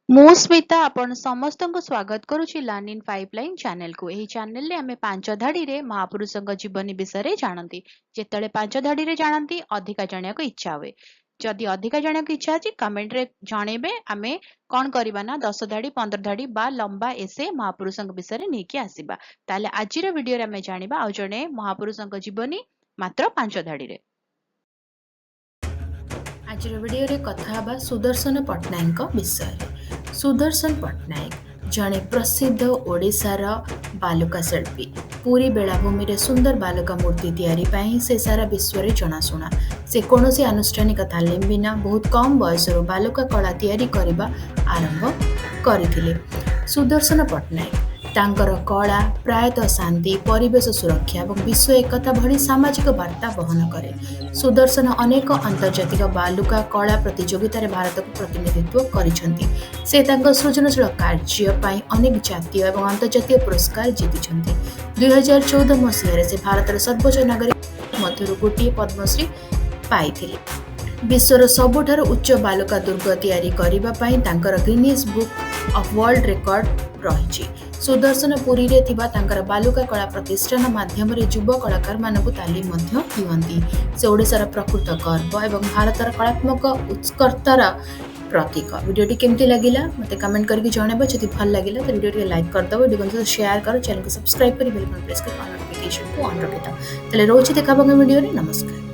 ମୁଁ ସ୍ମିତା ଆପଣ ସମସ୍ତଙ୍କୁ ସ୍ୱାଗତ କରୁଛି ଲର୍ନ ଇନ୍ ପାଇପଲାଇନ ଚ୍ୟାନେଲକୁ। ଏହି ଚ୍ୟାନେଲରେ ଆମେ ପାଞ୍ଚ ଧାଡ଼ିରେ ମହାପୁରୁଷଙ୍କ ଜୀବନୀ ବିଷୟରେ ଜାଣନ୍ତି। ଯେତେବେଳେ ପାଞ୍ଚ ଧାଡ଼ିରେ ଜାଣନ୍ତି ଅଧିକା ଜାଣିବାକୁ ଇଚ୍ଛା ହୁଏ। ଯଦି ଅଧିକା ଜାଣିବାକୁ ଇଚ୍ଛା ଅଛି କମେଣ୍ଟରେ ଜଣେଇବେ। ଆମେ କଣ କରିବା ନା 10 ଧାଡ଼ି 15 ଧାଡ଼ି ବା ଲମ୍ବା ଏସେ ମହାପୁରୁଷଙ୍କ ବିଷୟରେ ନେଇକି ଆସିବା। ତାହେଲେ ଆଜିର ଭିଡ଼ିଓରେ ଆମେ ଜାଣିବା ଆଉ ଜଣେ ମହାପୁରୁଷଙ୍କ ଜୀବନୀ ମାତ୍ର 5 ଧାଡ଼ିରେ। ଆଜିର ଭିଡ଼ିଓରେ କଥା ହେବା ସୁଦର୍ଶନ ପଟ୍ଟନାୟକଙ୍କ ବିଷୟରେ। ସୁଦର୍ଶନ ପଟ୍ଟନାୟକ ଜଣେ ପ୍ରସିଦ୍ଧ ଓଡ଼ିଶାର ବାଲୁକା ଶିଳ୍ପୀ। ପୁରୀ ବେଳାଭୂମିରେ ସୁନ୍ଦର ବାଲୁକା ମୂର୍ତ୍ତି ତିଆରି ପାଇଁ ସେ ସାରା ବିଶ୍ୱରେ ଜଣାଶୁଣା। ସେ କୌଣସି ଆନୁଷ୍ଠାନିକ ତାଲିମ ବିନା ବହୁତ କମ୍ ବୟସରୁ ବାଲୁକା କଳା ତିଆରି କରିବା ଆରମ୍ଭ କରିଥିଲେ। ସୁଦର୍ଶନ ପଟ୍ଟନାୟକ ତାଙ୍କର କଳା ପ୍ରାୟତଃ ଶାନ୍ତି, ପରିବେଶ ସୁରକ୍ଷା ଏବଂ ବିଶ୍ୱ ଏକତା ଭଳି ସାମାଜିକ ବାର୍ତ୍ତା ବହନ କରେ। ସୁଦର୍ଶନ ଅନେକ ଆନ୍ତର୍ଜାତିକ ବାଲୁକା କଳା ପ୍ରତିଯୋଗିତାରେ ଭାରତକୁ ପ୍ରତିନିଧିତ୍ୱ କରିଛନ୍ତି। ସେ ତାଙ୍କ ସୃଜନଶୀଳ କାର୍ଯ୍ୟ ପାଇଁ ଅନେକ ଜାତୀୟ ଏବଂ ଅନ୍ତର୍ଜାତୀୟ ପୁରସ୍କାର ଜିତିଛନ୍ତି। 2014 ମସିହାରେ ସେ ଭାରତର ସର୍ବୋଚ୍ଚ ନାଗରିକ ମଧ୍ୟରୁ ଗୋଟିଏ ପଦ୍ମଶ୍ରୀ ପାଇଥିଲେ। ବିଶ୍ୱର ସବୁଠାରୁ ଉଚ୍ଚ ବାଲୁକା ଦୁର୍ଗ ତିଆରି କରିବା ପାଇଁ ତାଙ୍କର Guinness book of world record ରହିଛି। ସୁଦର୍ଶନ ପୁରୀରେ ଥିବା ତାଙ୍କର ବାଲୁକା କଳା ପ୍ରତିଷ୍ଠାନ ମାଧ୍ୟମରେ ଯୁବ କଳାକାରମାନଙ୍କୁ ତାଲିମ ମଧ୍ୟ ଦିଅନ୍ତି। ସେ ଓଡ଼ିଶାର ପ୍ରକୃତ ଗର୍ବ ଏବଂ ଭାରତର କଳାତ୍ମକ ଉତ୍କର୍ଷତାର ପ୍ରତୀକ। ଭିଡ଼ିଓଟି କେମିତି ଲାଗିଲା ମୋତେ କମେଣ୍ଟ କରିକି ଜଣାଇବ। ଯଦି ଭଲ ଲାଗିଲା ତ ଭିଡ଼ିଓ ଟିକେ ଲାଇକ୍ କରିଦେବ, ଭିଡ଼ିଓ ସହିତ ସେୟାର କର, ଚ୍ୟାନେଲକୁ ସବସ୍କ୍ରାଇବ କରି ବେଲ୍ ବଟନ୍ ପ୍ରେସ୍ କରି ନୋଟିଫିକେସନକୁ ଅନ୍ ରଖିଥାଅ। ତାହେଲେ ରହୁଛି ଦେଖା ହବ ଭିଡ଼ିଓରେ। ନମସ୍କାର।